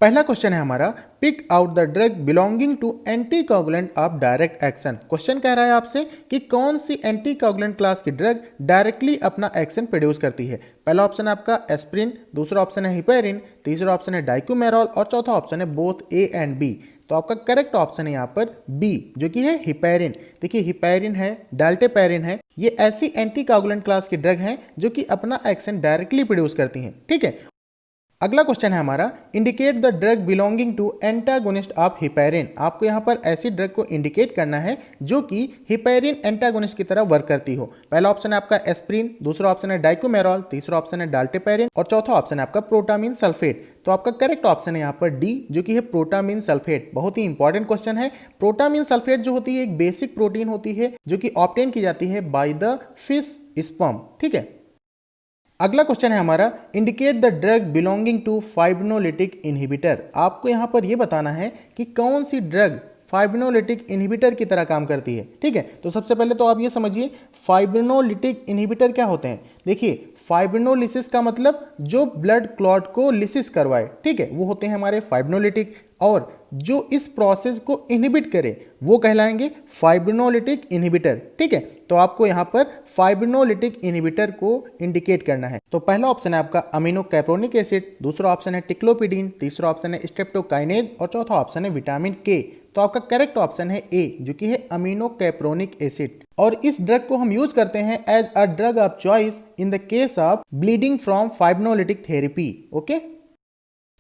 पहला क्वेश्चन है हमारा, pick out the drug belonging to anticoagulant of direct action. Question कह रहा है आपसे कि कौन सी एंटीकोगुलेंट क्लास की ड्रग डायरेक्टली अपना एक्शन प्रोड्यूस करती है। पहला ऑप्शन है आपका एस्प्रिन, दूसरा ऑप्शन है हिपेरिन, तीसरा ऑप्शन है डाइक्यूमेरॉल और चौथा ऑप्शन है बोथ ए एंड बी। तो आपका करेक्ट ऑप्शन है यहाँ पर बी, जो कि है हिपेरिन। देखिए हिपेरिन है, डाल्टेपेरिन है, ये ऐसी एंटीकोगुलेंट क्लास की ड्रग हैं जो कि अपना एक्शन डायरेक्टली प्रोड्यूस करती हैं। ठीक है, अगला क्वेश्चन है हमारा, indicate the drug belonging to antagonist of heparin. आपको यहाँ पर ऐसी ड्रग को इंडिकेट करना है जो कि हिपेरिन एंटागोनिस्ट की तरह वर्क करती हो। पहला ऑप्शन है आपका एस्प्रिन, दूसरा ऑप्शन है डाइक्यूमेरॉल, तीसरा ऑप्शन है डाल्टेपेरिन और चौथा ऑप्शन है आपका प्रोटामिन सल्फेट। तो आपका करेक्ट ऑप्शन है यहाँ पर डी, जो कि है प्रोटामिन सल्फेट। बहुत ही इंपॉर्टेंट क्वेश्चन है। प्रोटामिन सल्फेट जो होती है एक बेसिक प्रोटीन होती है जो कि ऑब्टेन की जाती है बाय द फिश स्पर्म। ठीक है, अगला क्वेश्चन है हमारा, indicate the drug belonging to fibrinolytic inhibitor. आपको यहां पर यह बताना है कि कौन सी ड्रग फाइब्रोनोलिटिक इनहिबिटर की तरह काम करती है। ठीक है, तो सबसे पहले तो आप ये समझिए फाइब्रोनोलिटिक इनहिबिटर क्या होते हैं। देखिए फाइब्रोनोलिसिस का मतलब जो ब्लड क्लॉट को लिसिस करवाए, ठीक है, वो होते हैं हमारे फाइब्रोनोलिटिक, और जो इस प्रोसेस को इनहिबिट करे वो कहलाएंगे फाइब्रोनोलिटिक इनहिबिटर। ठीक है, तो आपको यहाँ पर फाइब्रोनोलिटिक इनहिबिटर को इंडिकेट करना है। तो पहला ऑप्शन है आपका अमीनो कैप्रोनिक एसिड, दूसरा ऑप्शन है टिक्लोपिडीन, तीसरा ऑप्शन है स्ट्रेप्टोकाइनेज और चौथा ऑप्शन है विटामिन के। तो आपका करेक्ट ऑप्शन है ए, जो कि है अमीनो कैप्रोनिक एसिड। और इस ड्रग को हम यूज करते हैं as a drug of choice in the case of bleeding from fibrinolytic therapy. Okay,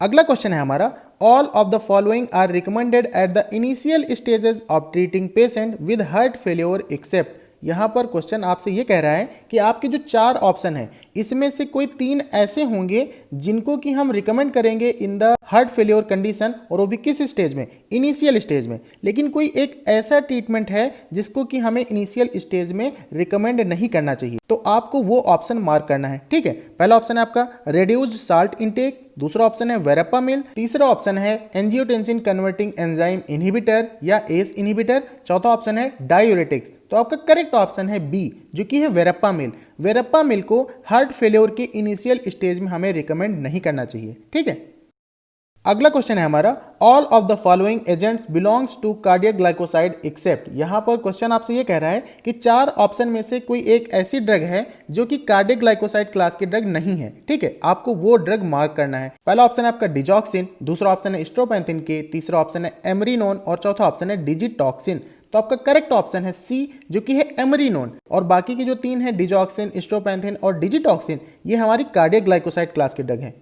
अगला क्वेश्चन है हमारा, all of the following are recommended at the initial stages of treating patient with heart failure except. यहाँ पर question आपसे ये कह रहा है कि आपके जो चार ऑप्शन हैं इसमें से कोई तीन ऐसे होंगे जिनको कि हम रिकमेंड करेंगे in the heart failure condition, और वो भी किस स्टेज में, इनिशियल स्टेज में। लेकिन कोई एक ऐसा ट्रीटमेंट है जिसको कि हमें इनिशियल स्टेज में रिकमेंड नहीं करना चाहिए, तो आपको वो ऑप्शन मार्क करना है। ठीक है, पहला ऑप्शन है आपका रिड्यूस्ड साल्ट इंटेक, दूसरा ऑप्शन है वेरापामिल, तीसरा ऑप्शन है एंजियोटेंसिन कन्वर्टिंग एंजाइम इनहिबिटर या एस इनहिबिटर, चौथा ऑप्शन है डायूरेटिक्स। तो आपका करेक्ट ऑप्शन है बी, जो कि है वेरापामिल। वेरापामिल को हार्ट फेल्योर के इनिशियल स्टेज में हमें रिकमेंड नहीं करना चाहिए। ठीक है, अगला क्वेश्चन है हमारा, all of the following agents belongs to cardiac glycoside except. यहां पर क्वेश्चन आपसे ये कह रहा है कि चार ऑप्शन में से कोई एक ऐसी ड्रग है जो कि कार्डियक ग्लाइकोसाइड क्लास की ड्रग नहीं है। ठीक है, आपको वो ड्रग मार्क करना है। पहला ऑप्शन है आपका डिजॉक्सिन, दूसरा ऑप्शन है स्ट्रोपेंथिन के, तीसरा ऑप्शन है एमरीनोन और चौथा ऑप्शन है डिजिटॉक्सिन। तो आपका करेक्ट ऑप्शन है सी, जो कि है एमरीनोन, और बाकी के जो तीन है डिजॉक्सिन, स्ट्रोपेंथिन और डिजिटॉक्सिन, ये हमारी कार्डियक ग्लाइकोसाइड क्लास की ड्रग है।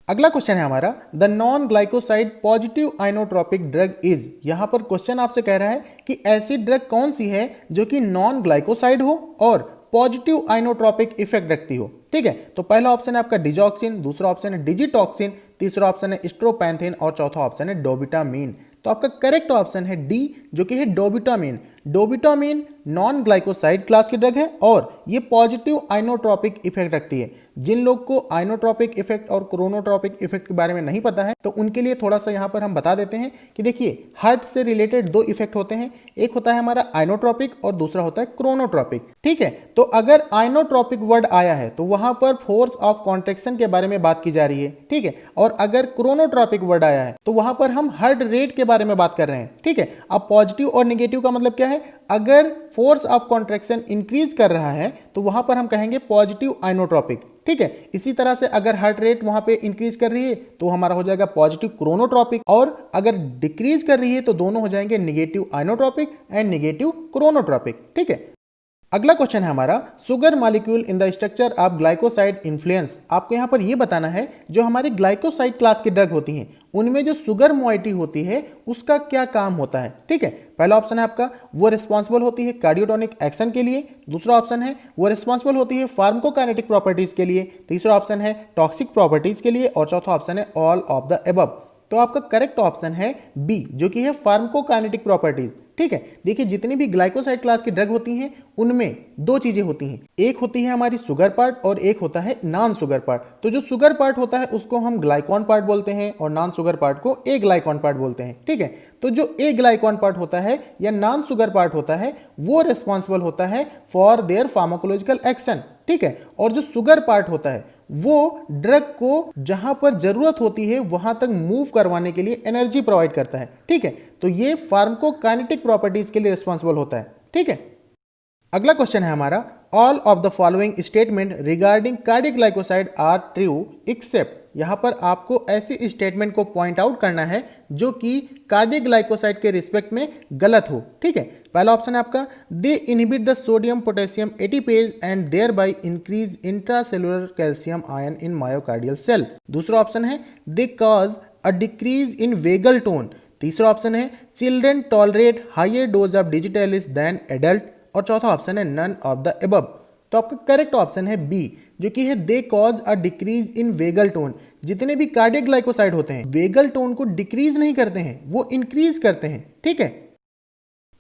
अगला क्वेश्चन है हमारा, the non glycoside positive inotropic drug is. यहां पर क्वेश्चन आपसे कह रहा है कि ऐसी ड्रग कौन सी है जो कि नॉन ग्लाइकोसाइड हो और पॉजिटिव आइनोट्रोपिक इफेक्ट रखती हो। ठीक है, तो पहला ऑप्शन है आपका डिजॉक्सिन, दूसरा ऑप्शन है डिजिटॉक्सिन, तीसरा ऑप्शन है स्ट्रोपेंथिन और चौथा ऑप्शन है डोबिटामीन। तो आपका करेक्ट ऑप्शन है डी, जो कि है डोबिटामीन। डोबिटामीन नॉन ग्लाइकोसाइड क्लास की ड्रग है और ये पॉजिटिव आइनोट्रोपिक इफेक्ट रखती है। जिन लोग को आइनोट्रोपिक इफेक्ट और क्रोनोट्रोपिक इफेक्ट के बारे में नहीं पता है तो उनके लिए थोड़ा सा यहाँ पर हम बता देते हैं कि देखिए हार्ट से रिलेटेड दो इफेक्ट होते हैं, एक होता है हमारा आइनोट्रोपिक और दूसरा होता है क्रोनोट्रोपिक। ठीक है, तो अगर आइनोट्रोपिक वर्ड आया है तो वहां पर फोर्स ऑफ कॉन्ट्रैक्शन के बारे में बात की जा रही है। ठीक है, और अगर क्रोनोट्रोपिक वर्ड आया है तो वहां पर हम हार्ट रेट के बारे में बात कर रहे हैं। ठीक है, अब पॉजिटिव और निगेटिव का मतलब क्या है, अगर फोर्स ऑफ कॉन्ट्रैक्शन इंक्रीज कर रहा है तो वहां पर हम कहेंगे पॉजिटिव आइनोट्रोपिक। ठीक है, इसी तरह से अगर हार्ट रेट वहां पे इंक्रीज कर रही है तो हमारा हो जाएगा पॉजिटिव क्रोनोट्रोपिक, और अगर डिक्रीज कर रही है तो दोनों हो जाएंगे negative inotropic and negative chronotropic. ठीक है, अगला क्वेश्चन है हमारा, sugar molecule in the structure of glycoside influence. आपको यहां पर यह बताना है जो हमारी ग्लाइकोसाइड क्लास की ड्रग होती हैं उनमें जो शुगर मोइटी होती है उसका क्या काम होता है। ठीक है, पहला ऑप्शन है आपका वो रिस्पॉन्सिबल होती है कार्डियोटोनिक एक्शन के लिए, दूसरा ऑप्शन है वो रिस्पॉन्सिबल होती है फार्माकोकाइनेटिक प्रॉपर्टीज के लिए, तीसरा ऑप्शन है टॉक्सिक प्रॉपर्टीज के लिए और चौथा ऑप्शन है ऑल ऑफ द अबव। तो आपका करेक्ट ऑप्शन है बी, जो कि है फार्माकोकाइनेटिक प्रॉपर्टीज। ठीक है, देखिए जितनी भी ग्लाइकोसाइड क्लास की ड्रग होती हैं उनमें दो चीजें होती हैं, एक होती है हमारी शुगर पार्ट और एक होता है नॉन शुगर पार्ट। तो जो शुगर पार्ट होता है उसको हम ग्लाइकॉन पार्ट बोलते हैं और नॉन शुगर पार्ट को ए ग्लाइकॉन पार्ट बोलते हैं। ठीक है, तो जो ए ग्लाइकॉन पार्ट होता है या नॉन शुगर पार्ट होता है वो रिस्पॉन्सिबल होता है फॉर देयर फार्माकोलॉजिकल एक्शन। ठीक है, और जो शुगर पार्ट होता है वो ड्रग को जहां पर जरूरत होती है वहां तक मूव करवाने के लिए एनर्जी प्रोवाइड करता है। ठीक है, तो ये फार्माकोकाइनेटिक प्रॉपर्टीज के लिए रिस्पॉन्सिबल होता है। ठीक है, अगला क्वेश्चन है हमारा, all of the following statement regarding cardiac glycoside are true except. यहां पर आपको ऐसी स्टेटमेंट को पॉइंट आउट करना है जो कि कार्डियक ग्लाइकोसाइड के रिस्पेक्ट में गलत हो। ठीक है, पहला ऑप्शन है आपका, they inhibit the sodium potassium ATPase and thereby increase intracellular calcium ion in myocardial cell. दूसरा ऑप्शन है, they cause a decrease in vagal tone. तीसरा ऑप्शन है, children tolerate higher dose of digitalis than adult. और चौथा option है, none of the above. तो आपका correct option है बी, जो कि है they cause a decrease in vagal tone. जितने भी कार्डियक ग्लाइकोसाइड होते हैं वेगल टोन को डिक्रीज नहीं करते हैं, वो इंक्रीज करते हैं। ठीक है,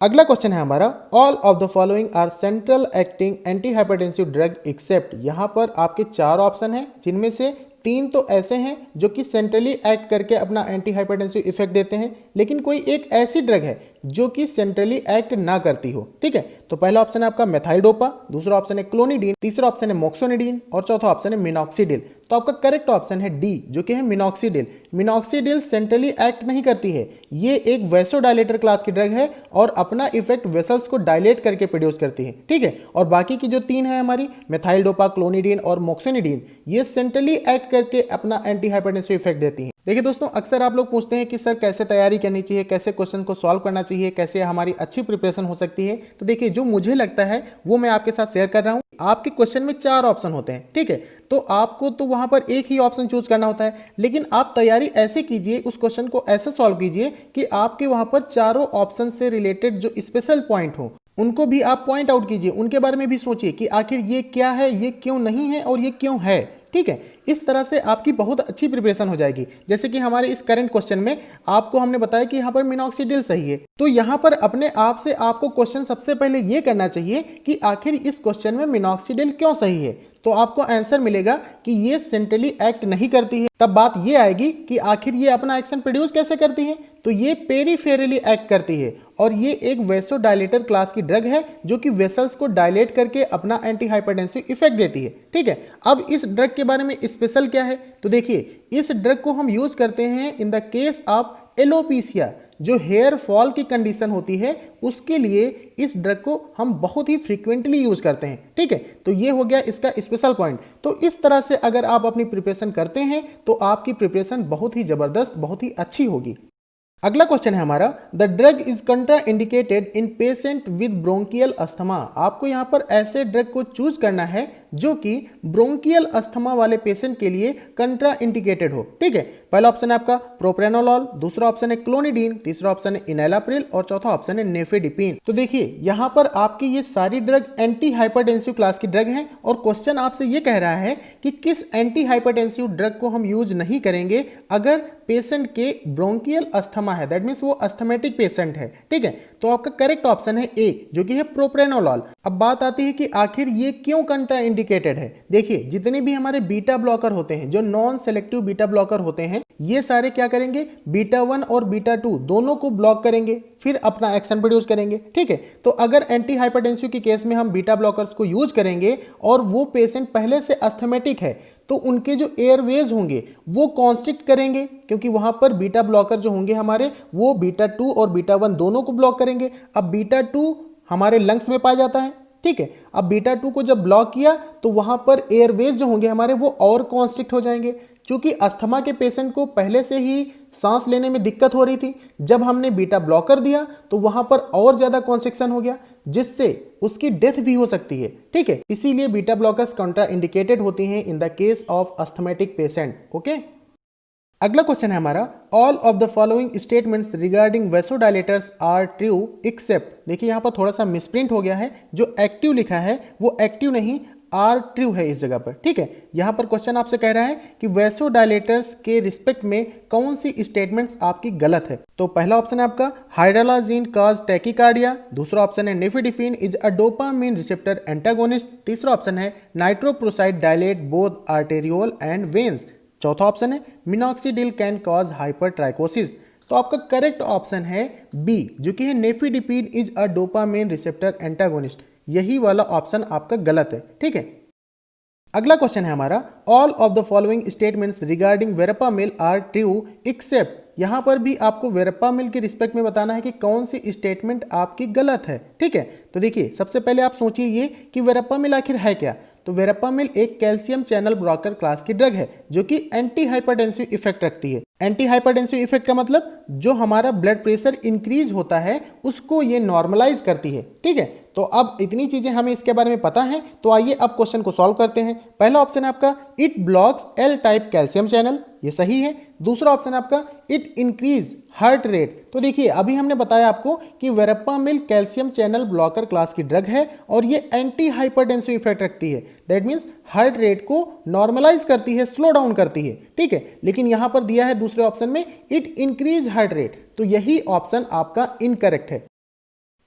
अगला क्वेश्चन है हमारा, all of the following are central acting anti hypertensive drug except. यहां पर आपके 4 ऑप्शन हैं, जिनमें से 3 तो ऐसे हैं जो कि सेंट्रली एक्ट करके अपना एंटी हाइपरटेंसिव इफेक्ट देते हैं, लेकिन कोई एक ऐसी ड्रग है जो कि सेंट्रली एक्ट ना करती हो। ठीक है, तो पहला ऑप्शन है आपका मेथाइल डोपा, दूसरा ऑप्शन है क्लोनिडीन, तीसरा ऑप्शन है मोक्सोनिडीन और चौथा ऑप्शन है मिनॉक्सिडिल। तो आपका करेक्ट ऑप्शन है डी, जो कि है मिनॉक्सिडिल। मिनॉक्सिडिल सेंट्रली एक्ट नहीं करती है, ये एक वेसोडाइलेटर क्लास की ड्रग है और अपना इफेक्ट वेसल्स को डायलेट करके प्रोड्यूस करती है। ठीक है, और बाकी की जो 3 है हमारी मेथाइल डोपा, क्लोनिडीन और मोक्सोनिडीन, ये सेंट्रली एक्ट करके अपना एंटी हाइपरटेंसिव इफेक्ट देती है। देखिए दोस्तों, अक्सर आप लोग पूछते हैं कि सर कैसे तैयारी करनी चाहिए, कैसे क्वेश्चन को सॉल्व करना चाहिए, कैसे हमारी अच्छी प्रिपरेशन हो सकती है। तो देखिए, जो मुझे लगता है वो मैं आपके साथ शेयर कर रहा हूं। आपके क्वेश्चन में 4 ऑप्शन होते हैं। ठीक है, तो आपको तो वहां पर एक ही ऑप्शन चूज करना होता है, लेकिन आप तैयारी ऐसे कीजिए, उस क्वेश्चन को ऐसे सॉल्व कीजिए कि आपके वहां पर चारों ऑप्शन से रिलेटेड जो स्पेशल पॉइंट हो उनको भी आप पॉइंट आउट कीजिए, उनके बारे में भी सोचिए कि आखिर ये क्या है, ये क्यों नहीं है और ये क्यों है। ठीक है, इस तरह से आपकी बहुत अच्छी प्रिपरेशन हो जाएगी। जैसे कि हमारे इस करंट क्वेश्चन में आपको हमने बताया कि यहाँ पर मिनॉक्सिडिल सही है, तो यहाँ पर अपने आप से आपको क्वेश्चन सबसे पहले ये करना चाहिए कि आखिर इस क्वेश्चन में मिनॉक्सिडिल क्यों सही है। तो आपको आंसर मिलेगा कि ये सेंट्रली एक्ट नहीं करती है। तब बात ये आएगी कि आखिर ये अपना एक्शन प्रोड्यूस कैसे करती है, तो ये पेरीफेरली एक्ट करती है और ये एक वेसोडाइलेटर क्लास की ड्रग है जो कि वेसल्स को डायलेट करके अपना एंटी हाइपरटेंसिव इफेक्ट देती है। ठीक है, अब इस ड्रग के बारे में स्पेशल क्या है, तो देखिए, इस ड्रग को हम यूज करते हैं in the case of alopecia, जो हेयर फॉल की कंडीशन होती है, उसके लिए इस ड्रग को हम बहुत ही फ्रीक्वेंटली यूज करते हैं। ठीक है, तो ये हो गया इसका स्पेशल पॉइंट। तो इस तरह से अगर आप अपनी प्रिपरेशन करते हैं तो आपकी प्रिपरेशन बहुत ही जबरदस्त, बहुत ही अच्छी होगी। अगला क्वेश्चन है हमारा, the drug is कंट्रा indicated in patient with bronchial asthma. आपको यहाँ पर ऐसे ड्रग को चूज करना है जो कि ब्रोंकियल अस्थमा वाले पेशेंट के लिए कंट्रा इंडिकेटेड हो। ठीक है, पहला ऑप्शन है आपका प्रोप्रेनोलॉल, दूसरा ऑप्शन है क्लोनिडीन, तीसरा ऑप्शन है इनैलाप्रिल और चौथा ऑप्शन है नेफेडिपिन। तो देखिए, यहाँ पर आपकी ये सारी ड्रग एंटी हाइपरटेंसिव क्लास की ड्रग हैं और क्वेश्चन आपसे ये कह रहा है कि किस एंटी हाइपरटेंसिव ड्रग को हम यूज नहीं करेंगे अगर पेशेंट के ब्रोंकियल अस्थमा है, दैट मीन्स वो अस्थमेटिक पेशेंट है। ठीक है, तो आपका करेक्ट ऑप्शन है ए, जो कि है प्रोप्रेनोलॉल। अब बात आती है कि आखिर ये क्यों कंट्रा इंडिकेटेड है। देखिए, जितने भी हमारे बीटा ब्लॉकर होते हैं, जो नॉन सेलेक्टिव बीटा ब्लॉकर होते हैं, ये सारे क्या करेंगे, बीटा 1 और बीटा 2 दोनों को ब्लॉक करेंगे, फिर अपना एक्शन प्रोड्यूस करेंगे। ठीक है, तो अगर एंटी हाइपरटेंसिव के केस में हम बीटा ब्लॉकर्स को यूज करेंगे और वो पेशेंट पहले से अस्थमेटिक है, तो उनके जो एयरवेज होंगे वो कॉन्स्ट्रिक्ट करेंगे, क्योंकि वहां पर बीटा ब्लॉकर जो होंगे हमारे, वो बीटा 2 और बीटा 1 दोनों को ब्लॉक करेंगे। अब बीटा 2 हमारे लंग्स में पाया जाता है। ठीक है, अब बीटा 2 को जब ब्लॉक किया तो वहां पर एयरवेज जो होंगे हमारे वो और कॉन्स्ट्रिक्ट हो जाएंगे। क्योंकि अस्थमा के पेशेंट को पहले से ही सांस लेने में दिक्कत हो रही थी, जब हमने बीटा ब्लॉकर दिया तो वहां पर और ज्यादा कॉन्स्ट्रिक्शन हो गया, जिससे उसकी डेथ भी हो सकती है। ठीक है, इसीलिए बीटा ब्लॉकर्स कंट्रा इंडिकेटेड होती हैं in the case of asthmatic patient. Okay, अगला क्वेश्चन है हमारा, all of the following statements regarding vasodilators are true except. देखिए, यहाँ पर थोड़ा सा मिसप्रिंट हो गया है, जो एक्टिव लिखा है वो एक्टिव नहीं आर ट्रू है इस जगह पर। ठीक है, यहां पर क्वेश्चन आपसे कह रहा है कि वेसोडाइलेटर्स के रिस्पेक्ट में कौन सी स्टेटमेंट्स आपकी गलत है। तो पहला ऑप्शन है आपका हाइड्रोलाजीन कॉज टैकीकार्डिया, दूसरा ऑप्शन है nifedipine is a dopamine receptor antagonist, तीसरा ऑप्शन है nitroprusside dilate both arteriole and veins, चौथा ऑप्शन है मिनॉक्सिडिल कैन कॉज हाइपरट्राइकोसिस। तो आपका करेक्ट ऑप्शन है बी, जो कि है nifedipine is a dopamine receptor antagonist. यही वाला ऑप्शन आपका गलत है। ठीक है, अगला क्वेश्चन है हमारा, all of the following statements regarding verapamil are true except. यहां पर भी आपको वेरपामिल के रिस्पेक्ट में बताना है कि कौन सी स्टेटमेंट आपकी गलत है। ठीक है, तो देखिए सबसे पहले आप सोचिए ये कि वेरपामिल आखिर है क्या। तो वेरपामिल एक कैल्शियम चैनल ब्लॉकर क्लास की ड्रग है जो कि एंटी हाइपरटेंसिव इफेक्ट रखती है। एंटी हाइपरटेंसिव इफेक्ट का मतलब जो हमारा ब्लड प्रेशर इंक्रीज होता है उसको ये नॉर्मलाइज करती है। ठीक है, तो अब इतनी चीजें हमें इसके बारे में पता है, तो आइए अब क्वेश्चन को सॉल्व करते हैं। पहला ऑप्शन है आपका it blocks L type calcium channel, ये सही है। दूसरा ऑप्शन है आपका इट इंक्रीज हार्ट रेट। तो देखिए अभी हमने बताया आपको कि वेरपामिल कैल्शियम चैनल ब्लॉकर क्लास की ड्रग है और ये एंटी हाइपरटेंसिव इफेक्ट रखती है। दैट मीन्स हार्ट रेट को नॉर्मलाइज करती है, स्लो डाउन करती है। ठीक है, लेकिन यहां पर दिया है दूसरे ऑप्शन में इट इंक्रीज हार्ट रेट, तो यही ऑप्शन आपका इनकरेक्ट है।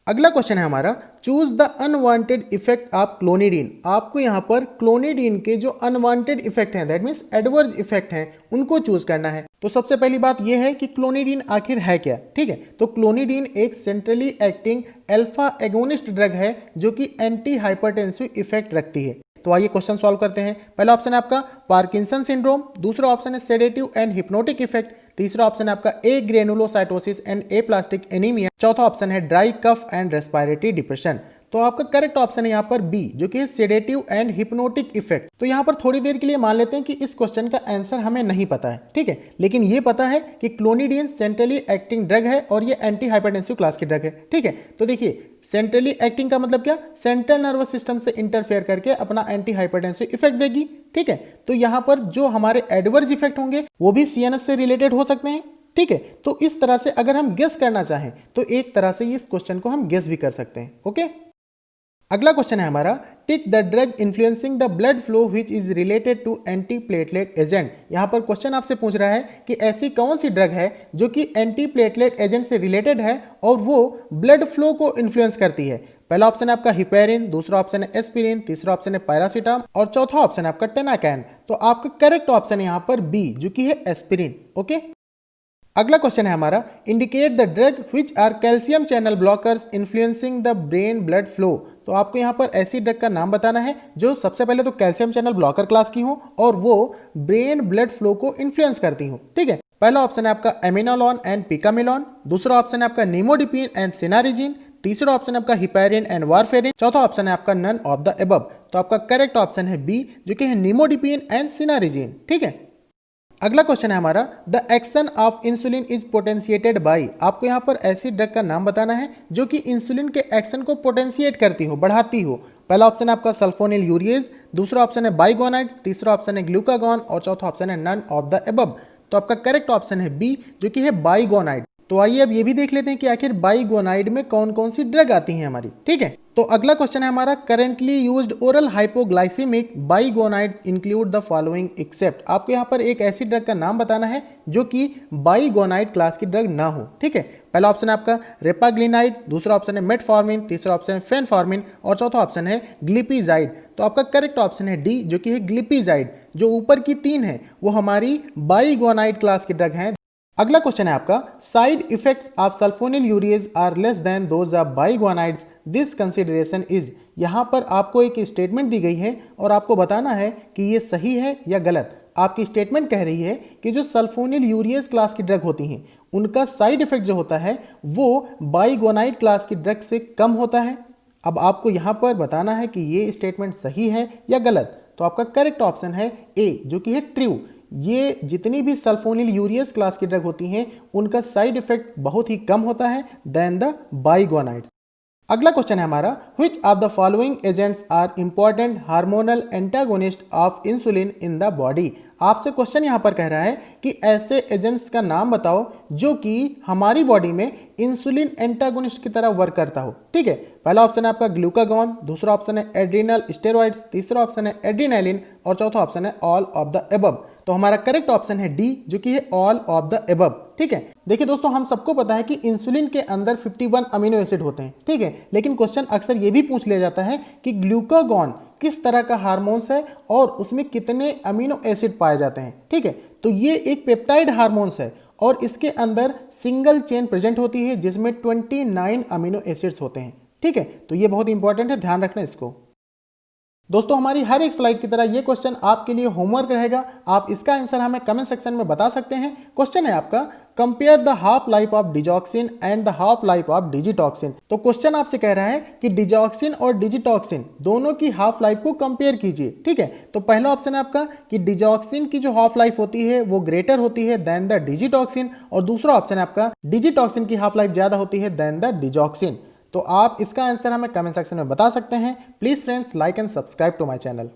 अगला क्वेश्चन है हमारा, choose the unwanted effect of clonidine. आपको यहां पर क्लोनिडीन के जो अनवांटेड इफेक्ट हैं, दैट मीन्स एडवर्स इफेक्ट हैं, उनको चूज करना है। तो सबसे पहली बात यह है कि क्लोनिडीन आखिर है क्या। ठीक है, तो क्लोनिडीन एक centrally acting alpha agonist drug है जो कि एंटी हाइपरटेंसिव इफेक्ट रखती है। तो आइए क्वेश्चन सॉल्व करते हैं। पहला ऑप्शन है आपका पार्किंसन सिंड्रोम, दूसरा ऑप्शन है सेडेटिव एंड हिप्नोटिक इफेक्ट, तीसरा ऑप्शन है आपका agranulocytosis and aplastic anaemia, चौथा ऑप्शन है dry cough and respiratory depression. तो आपका करेक्ट ऑप्शन है यहाँ पर बी, जो कि है सेडेटिव एंड हिप्नोटिक इफेक्ट। तो यहाँ पर थोड़ी देर के लिए मान लेते हैं कि इस क्वेश्चन का आंसर हमें नहीं पता है। ठीक है, लेकिन ये पता है कि क्लोनिडीन सेंट्रली एक्टिंग ड्रग है और ये एंटी हाइपरटेंसिव क्लास की ड्रग है। ठीक है, तो देखिए सेंट्रली एक्टिंग का मतलब क्या, सेंट्रल नर्वस सिस्टम से इंटरफेयर करके अपना एंटी हाइपरटेंसिव इफेक्ट देगी। ठीक है, तो यहाँ पर जो हमारे एडवर्स इफेक्ट होंगे वो भी सीएनएस से रिलेटेड हो सकते हैं। ठीक है, तो इस तरह से अगर हम गेस करना चाहें तो एक तरह से इस क्वेश्चन को हम गेस भी कर सकते हैं। ओके, अगला क्वेश्चन है हमारा, tick the drug influencing the blood flow which is related to anti platelet agent. यहां पर क्वेश्चन आपसे पूछ रहा है कि ऐसी कौन सी ड्रग है जो कि एंटी प्लेटलेट एजेंट से रिलेटेड है और वो ब्लड फ्लो को इन्फ्लुएंस करती है। पहला ऑप्शन है आपका हिपेरिन, दूसरा ऑप्शन है एस्पिरिन, तीसरा ऑप्शन है पैरासीटाम और चौथा ऑप्शन है आपका टेनाकैन। तो आपका करेक्ट ऑप्शन है यहां पर बी, जो कि है एस्पिरिन। ओके, अगला क्वेश्चन है हमारा, indicate the drug which are calcium channel blockers influencing the brain blood flow. तो आपको यहाँ पर ऐसी ड्रग का नाम बताना है जो सबसे पहले तो कैल्शियम चैनल ब्लॉकर क्लास की हो और वो ब्रेन ब्लड फ्लो को इन्फ्लुएंस करती हो। ठीक है, पहला ऑप्शन है आपका एमिनोलॉन एंड पिकामिलॉन, दूसरा ऑप्शन है आपका निमोडिपिन एंड सिनारिजिन, तीसरा ऑप्शन है आपका हिपेरिन एंड वारफेरिन, चौथा ऑप्शन है आपका नन ऑफ द एबव। तो आपका करेक्ट ऑप्शन है बी, जो कि है निमोडिपिन एंड सिनारिजिन। ठीक है, अगला क्वेश्चन है हमारा, the action of insulin is potentiated by. आपको यहाँ पर ऐसी ड्रग का नाम बताना है जो कि इंसुलिन के एक्शन को पोटेंशिएट करती हो, बढ़ाती हो। पहला ऑप्शन है आपका सल्फोनिल यूरिएज, दूसरा ऑप्शन है बाइगोनाइड, तीसरा ऑप्शन है ग्लूकागॉन और चौथा ऑप्शन है नन ऑफ द एबव। तो आपका करेक्ट ऑप्शन है बी, जो कि है बाइगोनाइड। तो आइए अब ये भी देख लेते हैं कि आखिर बाइगोनाइड में कौन कौन सी ड्रग आती हैं हमारी। ठीक है, तो अगला क्वेश्चन है हमारा, currently used oral hypoglycaemic biguanide include the following except. आपको यहाँ पर एक ऐसी ड्रग का नाम बताना है जो कि बाइगोनाइड क्लास की ड्रग ना हो। ठीक है, पहला ऑप्शन है आपका रेपाग्लिनाइड, दूसरा ऑप्शन है मेटफॉर्मिन, तीसरा ऑप्शन है फेनफॉर्मिन और चौथा ऑप्शन है ग्लिपिजाइड। तो आपका करेक्ट ऑप्शन है डी, जो कि है ग्लिपिजाइड। जो ऊपर की तीन है वो हमारी बाइगोनाइड क्लास की ड्रग है। अगला क्वेश्चन है आपका, side effects of sulfonylureas are less than those of biguanides, this consideration is. यहां पर आपको एक स्टेटमेंट दी गई है और आपको बताना है कि ये सही है या गलत। आपकी स्टेटमेंट कह रही है कि जो सल्फोनिल यूरिएज क्लास की ड्रग होती हैं उनका साइड इफेक्ट जो होता है वो बाइगोनाइड क्लास की ड्रग से कम होता है। अब आपको यहां पर बताना है कि ये स्टेटमेंट सही है या गलत। तो आपका करेक्ट ऑप्शन है ए, जो कि है ट्रू। ये जितनी भी सल्फोनिल यूरियस क्लास की ड्रग होती हैं उनका साइड इफेक्ट बहुत ही कम होता है देन द बाइगोनाइड्स। अगला क्वेश्चन है हमारा, which of the following agents are important hormonal antagonist of insulin in the body. आपसे क्वेश्चन यहाँ पर कह रहा है कि ऐसे एजेंट्स का नाम बताओ जो कि हमारी बॉडी में इंसुलिन एंटागोनिस्ट की तरह वर्क करता हो। ठीक है, पहला ऑप्शन है आपका ग्लूकागॉन, दूसरा ऑप्शन है एड्रिनल स्टेरॉइड्स, तीसरा ऑप्शन है एड्रिनालिन और चौथा ऑप्शन है ऑल ऑफ द एबव। तो हमारा करेक्ट ऑप्शन है डी, जो कि है ऑल ऑफ द एबव। ठीक है, देखिए दोस्तों, हम सबको पता है कि इंसुलिन के अंदर 51 अमीनो एसिड होते हैं। ठीक है, लेकिन क्वेश्चन अक्सर ये भी पूछ लिया जाता है कि ग्लूकागॉन किस तरह का हार्मोन्स है और उसमें कितने अमीनो एसिड पाए जाते हैं। ठीक है, तो ये एक पेप्टाइड हार्मोन्स है और इसके अंदर सिंगल चेन प्रेजेंट होती है जिसमें 29 अमीनो एसिड्स होते हैं। ठीक है, तो ये बहुत इंपॉर्टेंट है, ध्यान रखना इसको। दोस्तों हमारी हर एक स्लाइड की तरह ये क्वेश्चन आपके लिए होमवर्क रहेगा। आप इसका आंसर हमें कमेंट सेक्शन में बता सकते हैं। क्वेश्चन है आपका, compare the half life of digoxin and the half life of digitoxin. तो क्वेश्चन आपसे कह रहा है कि डिजॉक्सिन और डिजिटॉक्सिन दोनों की हाफ लाइफ को कंपेयर कीजिए। ठीक है, तो पहला ऑप्शन है आपका कि डिजॉक्सिन की जो हाफ लाइफ होती है वो ग्रेटर होती है देन द डिजिटॉक्सिन, और दूसरा ऑप्शन है आपका डिजिटॉक्सिन की हाफ लाइफ ज्यादा होती है देन द डिजॉक्सिन। तो आप इसका आंसर हमें कमेंट सेक्शन में बता सकते हैं। Please friends, like and subscribe to my channel.